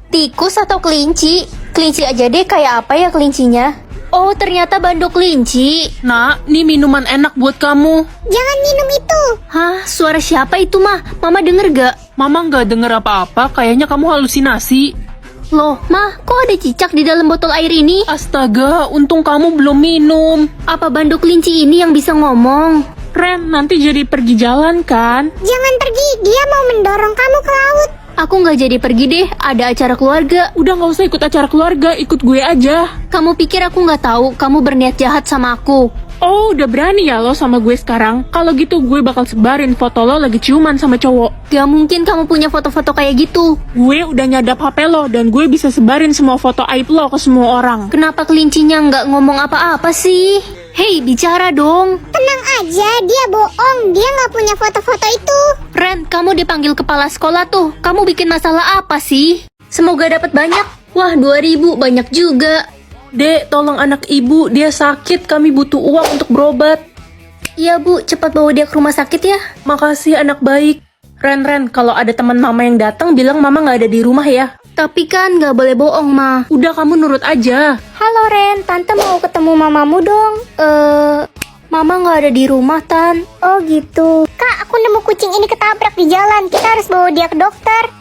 Tikus atau kelinci? Kelinci aja deh, kayak apa ya kelincinya? Oh, ternyata bandok kelinci. Nak, nih minuman enak buat kamu. Jangan minum itu. Hah, suara siapa itu mah? Mama denger gak? Mama nggak denger apa-apa, kayaknya kamu halusinasi. Loh, mah, kok ada cicak di dalam botol air ini? Astaga, untung kamu belum minum. Apa bandok kelinci ini yang bisa ngomong? Ren, nanti jadi pergi jalan kan? Jangan pergi, dia mau mendorong kamu ke laut. Aku nggak jadi pergi deh, ada acara keluarga. Udah nggak usah ikut acara keluarga, ikut gue aja. Kamu pikir aku nggak tahu kamu berniat jahat sama aku? Oh, udah berani ya lo sama gue sekarang? Kalau gitu gue bakal sebarin foto lo lagi ciuman sama cowok. Gak mungkin kamu punya foto-foto kayak gitu. Gue udah nyadap HP lo dan gue bisa sebarin semua foto aib lo ke semua orang. Kenapa kelincinya nggak ngomong apa-apa sih? Hei, bicara dong. Tenang aja, dia bohong. Dia nggak punya foto-foto itu. Ren, kamu dipanggil kepala sekolah tuh. Kamu bikin masalah apa sih? Semoga dapat banyak. Wah, 2.000 banyak juga. Dek, tolong anak ibu, dia sakit, kami butuh uang untuk berobat. Iya bu, cepat bawa dia ke rumah sakit ya. Makasih anak baik. Ren, kalau ada teman mama yang datang, bilang mama nggak ada di rumah ya. Tapi kan nggak boleh bohong, Ma. Udah kamu nurut aja. Halo Ren, Tante mau ketemu mamamu dong. Mama nggak ada di rumah, Tan. Oh gitu. Kak, aku nemu kucing ini ketabrak di jalan. Kita harus bawa dia ke dokter.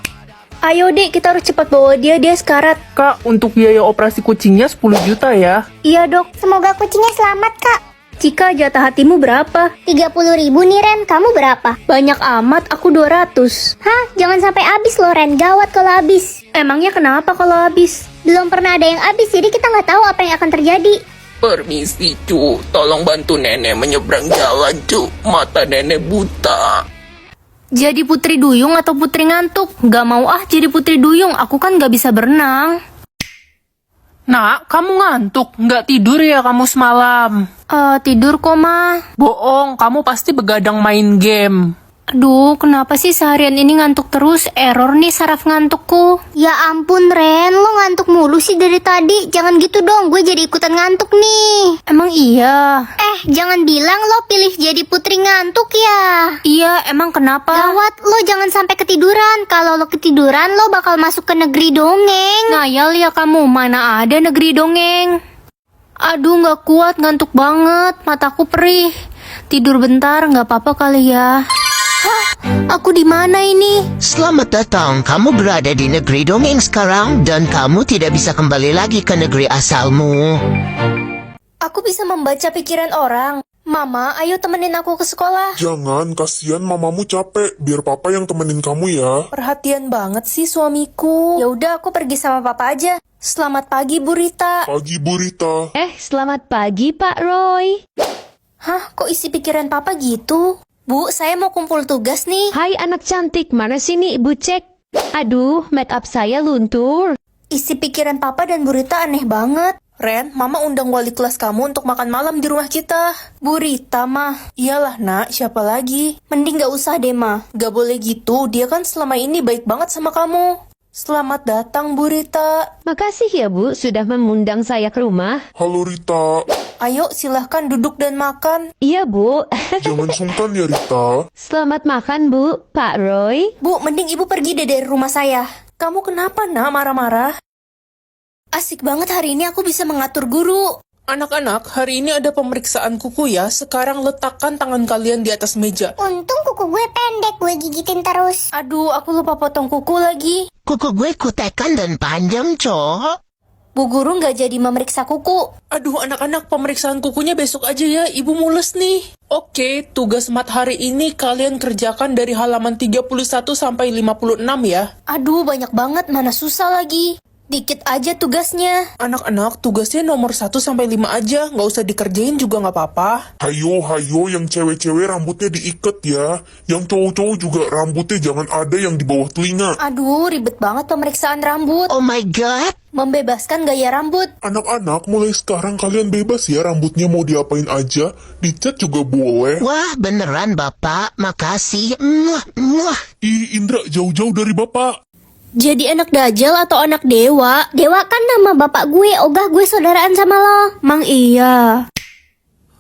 Ayo dek, kita harus cepat bawa dia sekarat. Kak, untuk biaya operasi kucingnya 10 juta ya. Iya dok. Semoga kucingnya selamat, Kak. Cika, jatah hatimu berapa? 30.000 nih Ren, kamu berapa? Banyak amat, aku 200. Hah, jangan sampai habis loh Ren, gawat kalau habis. Emangnya kenapa kalau habis? Belum pernah ada yang habis, jadi kita nggak tahu apa yang akan terjadi. Permisi cu, tolong bantu nenek menyeberang jalan cu, mata nenek buta. Jadi putri duyung atau putri ngantuk? Gak mau jadi putri duyung, aku kan gak bisa berenang. Nak, kamu ngantuk, nggak tidur ya kamu semalam? Tidur kok Ma. Bohong, kamu pasti begadang main game. Aduh, kenapa sih seharian ini ngantuk terus? Error nih saraf ngantukku. Ya ampun Ren, lo ngantuk mulu sih dari tadi. Jangan gitu dong, gue jadi ikutan ngantuk nih. Emang iya? Jangan bilang lo pilih jadi putri ngantuk ya. Iya, emang kenapa? Gawat, lo jangan sampai ketiduran. Kalau lo ketiduran, lo bakal masuk ke negeri dongeng. Ngayal ya kamu, mana ada negeri dongeng. Aduh, gak kuat, ngantuk banget. Mataku perih. Tidur bentar, gak apa-apa kali ya. Hah? Aku di mana ini? Selamat datang, kamu berada di negeri dongeng sekarang dan kamu tidak bisa kembali lagi ke negeri asalmu. Aku bisa membaca pikiran orang. Mama, ayo temenin aku ke sekolah. Jangan, kasihan mamamu capek. Biar papa yang temenin kamu ya. Perhatian banget sih suamiku. Ya udah, aku pergi sama papa aja. Selamat pagi, Bu Rita. Pagi Bu Rita. Selamat pagi Pak Roy. Hah, kok isi pikiran papa gitu? Bu, saya mau kumpul tugas nih. Hai anak cantik, mana sini ibu cek? Aduh, make up saya luntur. Isi pikiran papa dan Bu Rita aneh banget. Ren, mama undang wali kelas kamu untuk makan malam di rumah kita. Bu Rita mah. Iyalah nak, siapa lagi? Mending gak usah deh mah. Gak boleh gitu, dia kan selama ini baik banget sama kamu. Selamat datang Bu Rita. Makasih ya Bu, sudah mengundang saya ke rumah. Halo Rita. Ayo silahkan duduk dan makan. Iya Bu. Jangan sungkan ya Rita. Selamat makan Bu, Pak Roy. Bu, mending ibu pergi deh dari rumah saya. Kamu kenapa nak marah-marah? Asik banget hari ini aku bisa mengatur guru. Anak-anak, hari ini ada pemeriksaan kuku ya. Sekarang letakkan tangan kalian di atas meja. Untung kuku gue pendek, gue gigitin terus. Aduh, aku lupa potong kuku lagi. Kuku gue kutekan dan panjang, cowok. Bu guru nggak jadi memeriksa kuku. Aduh anak-anak, pemeriksaan kukunya besok aja ya, ibu mules nih. Oke, tugas mat hari ini kalian kerjakan dari halaman 31 sampai 56 ya. Aduh, banyak banget, mana susah lagi. Dikit aja tugasnya. Anak-anak, tugasnya nomor 1 sampai 5 aja, nggak usah dikerjain juga nggak apa-apa. Hayo, yang cewek-cewek rambutnya diikat ya. Yang cowok-cowok juga rambutnya jangan ada yang di bawah telinga. Aduh, ribet banget pemeriksaan rambut. Oh my god. Membebaskan gaya rambut. Anak-anak, mulai sekarang kalian bebas ya, rambutnya mau diapain aja. Dicat juga boleh. Wah, beneran Bapak, makasih. Muah, muah. Ih, Indra, jauh-jauh dari bapak. Jadi anak dajal atau anak dewa? Dewa kan nama bapak gue, ogah gue saudaraan sama lo. Mang iya.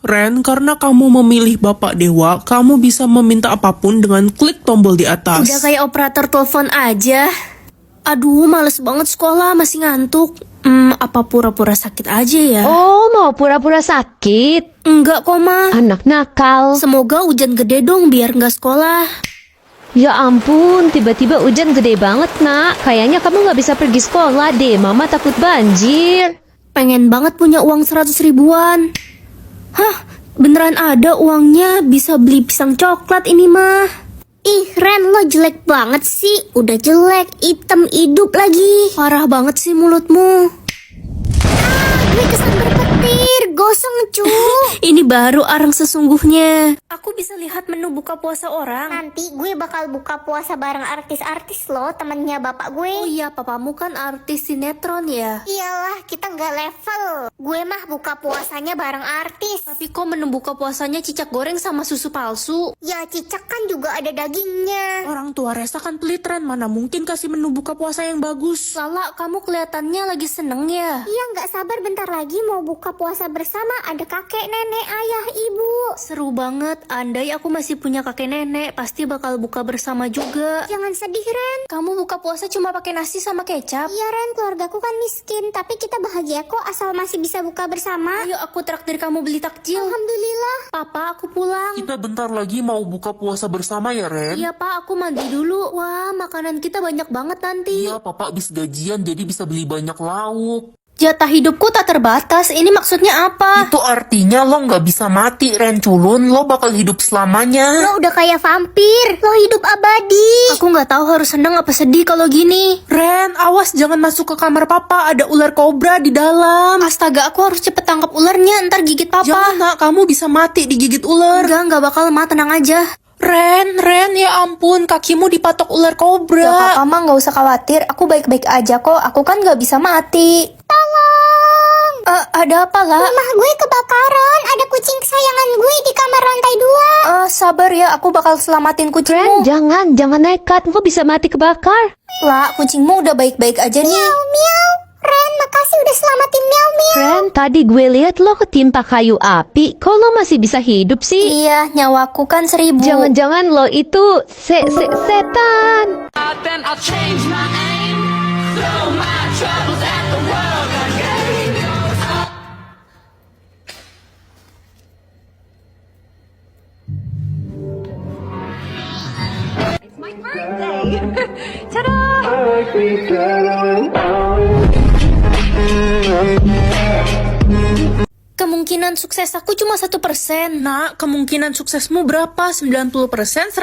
Ren, karena kamu memilih Bapak Dewa, kamu bisa meminta apapun dengan klik tombol di atas. Udah kayak operator telepon aja. Aduh, males banget sekolah, masih ngantuk. Apa pura-pura sakit aja ya? Oh, mau pura-pura sakit? Enggak kok, Ma. Anak nakal. Semoga hujan gede dong biar nggak sekolah. Ya ampun, tiba-tiba hujan gede banget, Nak. Kayaknya kamu nggak bisa pergi sekolah deh. Mama takut banjir. Pengen banget punya uang 100 ribuan. Hah, beneran ada uangnya, bisa beli pisang coklat ini mah. Ih, Ren, lo jelek banget sih. Udah jelek, hitam hidup lagi. Parah banget sih mulutmu. Gue kesambar petir, gosong cu. Ini baru arang sesungguhnya. Aku bisa lihat menu buka puasa orang. Nanti gue bakal buka puasa bareng artis-artis lo, temennya bapak gue. Oh iya, papamu kan artis sinetron ya. Iyalah, kita nggak level. Gue mah buka puasanya bareng artis. Tapi kok menu buka puasanya cicak goreng sama susu palsu? Ya cicak kan juga ada dagingnya. Orang tua Resa kan pelit, Ren. Mana mungkin kasih menu buka puasa yang bagus. Lala, kamu kelihatannya lagi seneng ya. Iya, nggak sabar bentar lagi mau buka puasa bersama. Ada kakek, nenek, ayah, ibu. Seru banget. Andai aku masih punya kakek nenek, pasti bakal buka bersama juga. Jangan sedih, Ren. Kamu buka puasa cuma pakai nasi sama kecap? Iya, Ren, keluargaku kan miskin, tapi kita bahagia kok asal masih bisa buka bersama. Ayo aku traktir kamu beli takjil. Alhamdulillah. Papa, aku pulang. Kita bentar lagi mau buka puasa bersama ya, Ren? Iya pak, aku mandi dulu. Wah, makanan kita banyak banget nanti. Iya, Papa habis gajian jadi bisa beli banyak lauk. Jatah hidupku tak terbatas. Ini maksudnya apa? Itu artinya lo nggak bisa mati, Ren culun. Lo bakal hidup selamanya. Lo udah kayak vampir. Lo hidup abadi. Aku nggak tahu harus seneng apa sedih kalau gini. Ren, awas jangan masuk ke kamar Papa. Ada ular kobra di dalam. Astaga, aku harus cepet tangkap ularnya. Ntar gigit papa. Jangan, Nak. Kamu bisa mati digigit ular. Nggak bakal ma, tenang aja. Ren, ya ampun, kakimu dipatok ular Gak kobra. apa-apa mah, nggak usah khawatir. Aku baik-baik aja kok. Aku kan nggak bisa mati. Tolong. Ada apa lah? Rumah gue kebakaran. Ada kucing kesayangan gue di kamar lantai 2. Sabar ya, aku bakal selamatin Ren, kucingmu. jangan nekat. Lo bisa mati kebakar. Lah, kucingmu udah baik-baik aja nih. Miau, miau. Ren, makasih udah selamatin miau, miau. Ren, tadi gue lihat lo ketimpa kayu api. Kok lo masih bisa hidup sih? Iya, nyawaku kan 1000. Jangan-jangan lo itu setan. Then I'll change my aim. Throw my troubles at the world again. It's my birthday. Ta-da! Kemungkinan sukses aku cuma 1%. Nak, kemungkinan suksesmu berapa? 90%, 100%,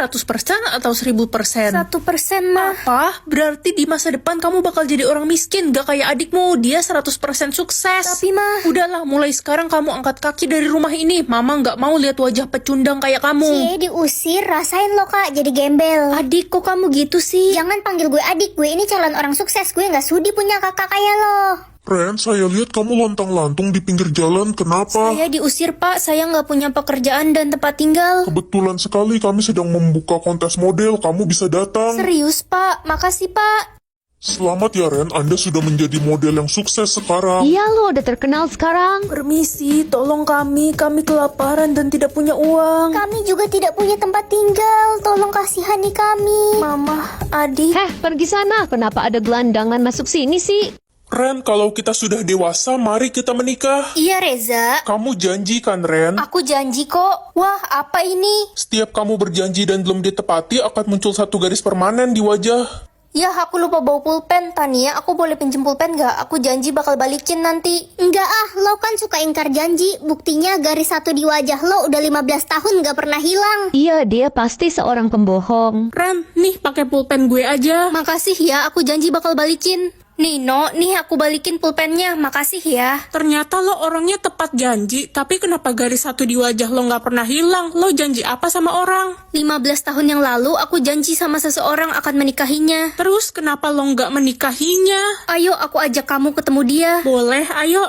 atau 1000%? 1% mah. Apa? Berarti di masa depan kamu bakal jadi orang miskin, gak kayak adikmu, dia 100% sukses. Tapi mah. Udahlah, mulai sekarang kamu angkat kaki dari rumah ini. Mama gak mau lihat wajah pecundang kayak kamu. Cie, diusir. Rasain lo, Kak, jadi gembel. Adik, kok kamu gitu sih? Jangan panggil gue adik. Gue ini calon orang sukses. Gue nggak sudi punya kakak kayak lo. Ren, saya lihat kamu lontang-lantung di pinggir jalan. Kenapa? Saya diusir pak, saya nggak punya pekerjaan dan tempat tinggal. Kebetulan sekali kami sedang membuka kontes model. Kamu bisa datang. Serius pak, makasih pak. Selamat ya Ren, Anda sudah menjadi model yang sukses sekarang. Iya lo udah terkenal sekarang. Permisi, tolong kami kelaparan dan tidak punya uang. Kami juga tidak punya tempat tinggal. Tolong kasihani kami. Mama, adik. Pergi sana. Kenapa ada gelandangan masuk sini sih? Ren, kalau kita sudah dewasa, mari kita menikah. Iya Reza, Kamu janji kan Ren? aku janji kok. Wah, apa ini? Setiap kamu berjanji dan belum ditepati, akan muncul satu garis permanen di wajah. Ya, aku lupa bawa pulpen. Tania, aku boleh pinjem pulpen nggak? Aku janji bakal balikin nanti. Enggak ah, lo kan suka ingkar janji. Buktinya garis satu di wajah lo udah 15 tahun gak pernah hilang. Iya, dia pasti seorang pembohong. Ren, nih pakai pulpen gue aja. Makasih ya, aku janji bakal balikin. Nino, nih aku balikin pulpennya. Makasih ya. Ternyata lo orangnya tepat janji, tapi kenapa garis satu di wajah lo nggak pernah hilang? Lo janji apa sama orang? 15 tahun yang lalu, aku janji sama seseorang akan menikahinya. Terus kenapa lo nggak menikahinya? Ayo, aku ajak kamu ketemu dia. Boleh, ayo.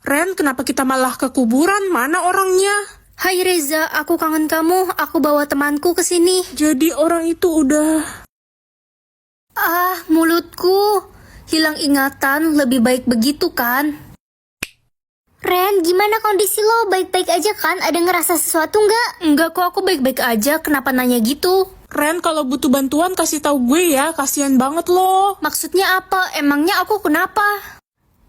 Ren, kenapa kita malah ke kuburan? Mana orangnya? Hai Reza, aku kangen kamu. Aku bawa temanku ke sini. Jadi orang itu udah... Mulutku. Hilang ingatan, lebih baik begitu kan? Ren, gimana kondisi lo? Baik-baik aja kan? Ada ngerasa sesuatu nggak? Enggak kok, aku baik-baik aja. Kenapa nanya gitu? Ren, kalau butuh bantuan kasih tahu gue ya, kasihan banget loh. Maksudnya apa? Emangnya aku kenapa?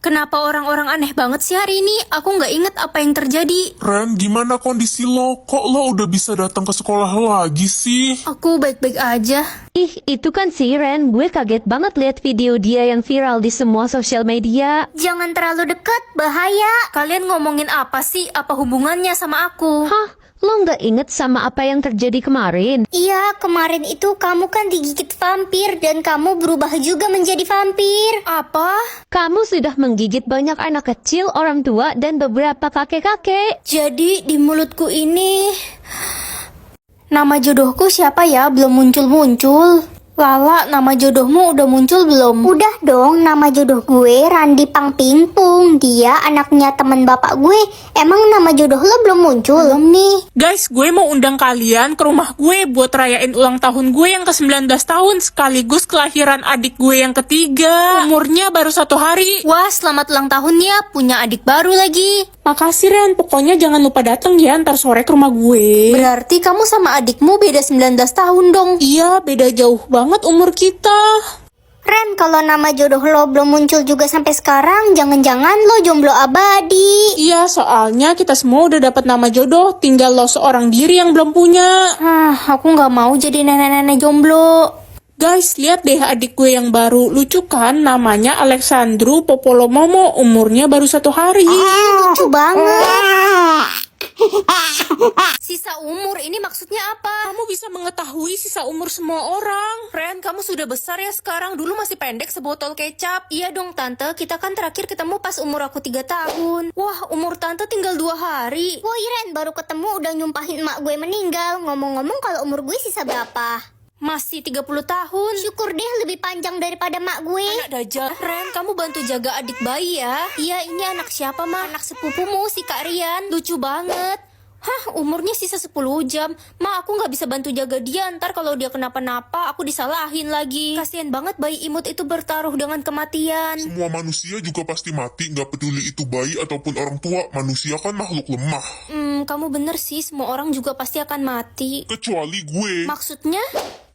Kenapa orang-orang aneh banget sih hari ini? Aku nggak inget apa yang terjadi. Ren, gimana kondisi lo? Kok lo udah bisa datang ke sekolah lagi sih? Aku baik-baik aja. Ih, itu kan si Ren. Gue kaget banget lihat video dia yang viral di semua sosial media. Jangan terlalu dekat, bahaya. Kalian ngomongin apa sih? Apa hubungannya sama aku? Hah? Lo nggak inget sama apa yang terjadi kemarin? Iya, kemarin itu kamu kan digigit vampir dan kamu berubah juga menjadi vampir. Apa? Kamu sudah menggigit banyak anak kecil, orang tua, dan beberapa kakek-kakek. Jadi di mulutku ini... Nama jodohku siapa ya? Belum muncul-muncul. Lala, nama jodohmu udah muncul belum? Udah dong, nama jodoh gue Randi Pangpingpung. Dia anaknya teman bapak gue. Emang nama jodoh lo belum muncul? Belum nih. Guys, gue mau undang kalian ke rumah gue buat rayain ulang tahun gue yang ke-19 tahun sekaligus kelahiran adik gue yang ketiga. Umurnya baru 1 hari. Wah, selamat ulang tahun ya. Punya adik baru lagi. Makasih Ren, pokoknya jangan lupa datang ya ntar sore ke rumah gue. Berarti kamu sama adikmu beda 19 tahun dong. Iya, beda jauh banget umur kita. Ren, kalau nama jodoh lo belum muncul juga sampai sekarang, jangan-jangan lo jomblo abadi. Iya, soalnya kita semua udah dapat nama jodoh, tinggal lo seorang diri yang belum punya. Aku nggak mau jadi nenek-nenek jomblo. Guys, lihat deh adik gue yang baru. Lucu kan? Namanya Alexandru Popolomomo. Umurnya baru 1 hari. Lucu banget. Sisa umur ini maksudnya apa? Kamu bisa mengetahui sisa umur semua orang. Ren, kamu sudah besar ya sekarang. Dulu masih pendek sebotol kecap. Iya dong tante, kita kan terakhir ketemu pas umur aku 3 tahun. Wah, umur tante tinggal 2 hari. Woi Ren, baru ketemu udah nyumpahin emak gue meninggal. Ngomong-ngomong kalau umur gue sisa berapa? Masih 30 tahun. Syukur deh lebih panjang daripada mak gue. Anak dajal. Ren, kamu bantu jaga adik bayi ya. Iya, ini anak siapa mah? Anak sepupumu, si Kak Rian. Lucu banget. Hah, umurnya sisa 10 jam. Ma, aku nggak bisa bantu jaga dia. Ntar kalau dia kenapa-napa, aku disalahin lagi. Kasian banget bayi imut itu bertaruh dengan kematian. Semua manusia juga pasti mati, nggak peduli itu bayi ataupun orang tua. Manusia kan makhluk lemah. Kamu bener sih, semua orang juga pasti akan mati. Kecuali gue. Maksudnya?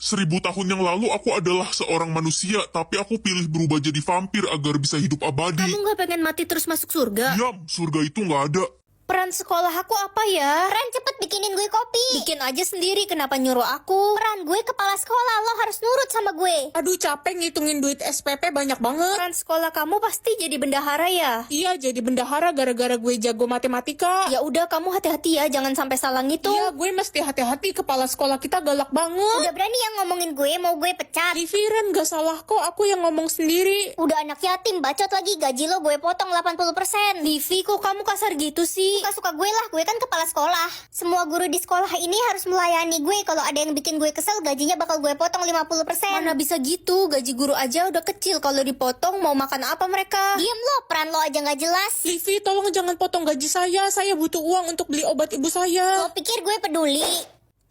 1000 tahun yang lalu aku adalah seorang manusia, tapi aku pilih berubah jadi vampir agar bisa hidup abadi. Kamu nggak pengen mati terus masuk surga? Diam, surga itu nggak ada. Peran sekolah aku apa ya? Ren, cepet bikinin gue kopi. Bikin aja sendiri, kenapa nyuruh aku? Peran gue kepala sekolah, lo harus nurut sama gue. Aduh, capek ngitungin duit SPP banyak banget. Peran sekolah kamu pasti jadi bendahara ya? Iya, jadi bendahara gara-gara gue jago matematika. Ya udah, kamu hati-hati ya, jangan sampai salah ngitung. Iya, gue mesti hati-hati, kepala sekolah kita galak banget. Udah berani yang ngomongin gue, mau gue pecat. Livi, Ren, gak salah kok, aku yang ngomong sendiri. Udah anak yatim, bacot lagi, gaji lo gue potong 80%. Livi, kok kamu kasar gitu sih? Suka-suka gue lah, gue kan kepala sekolah. Semua guru di sekolah ini harus melayani gue. Kalau ada yang bikin gue kesel, gajinya bakal gue potong 50%. Mana bisa gitu, gaji guru aja udah kecil. Kalau dipotong mau makan apa mereka? Diem lo, peran lo aja gak jelas. Livi, tolong jangan potong gaji saya butuh uang untuk beli obat ibu saya. Lo pikir gue peduli?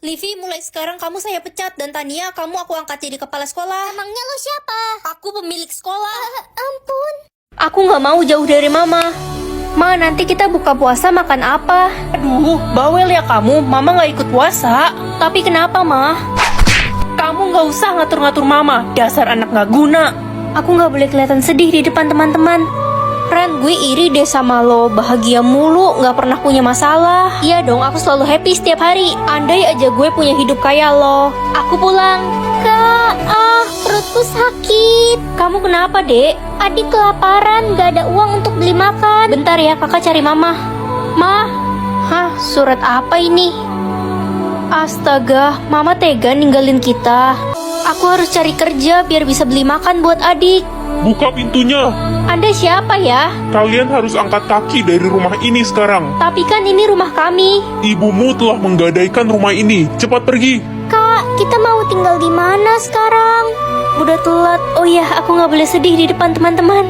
Livi, mulai sekarang kamu saya pecat. Dan Tania, kamu aku angkat jadi kepala sekolah. Emangnya lo siapa? Aku pemilik sekolah. Ampun. Aku nggak mau jauh dari mama. Ma, nanti kita buka puasa makan apa? Aduh, bawel ya kamu. Mama nggak ikut puasa. Tapi kenapa, Ma? Kamu nggak usah ngatur-ngatur mama. Dasar anak nggak guna. Aku nggak boleh kelihatan sedih di depan teman-teman. Ren, gue iri deh sama lo. Bahagia mulu, nggak pernah punya masalah. Iya dong, aku selalu happy setiap hari. Andai aja gue punya hidup kayak lo. Aku pulang. Kak, perutku sakit. Kamu kenapa, Dek? Adik kelaparan, gak ada uang untuk beli makan. Bentar ya, kakak cari mama. Ma, hah, surat apa ini? Astaga, mama tega ninggalin kita. Aku harus cari kerja biar bisa beli makan buat adik. Buka pintunya. Anda siapa ya? Kalian harus angkat kaki dari rumah ini sekarang. Tapi kan ini rumah kami. Ibumu telah menggadaikan rumah ini. Cepat pergi. Kak, kita mau tinggal di mana sekarang? Udah telat. Oh iya, aku nggak boleh sedih di depan teman-teman.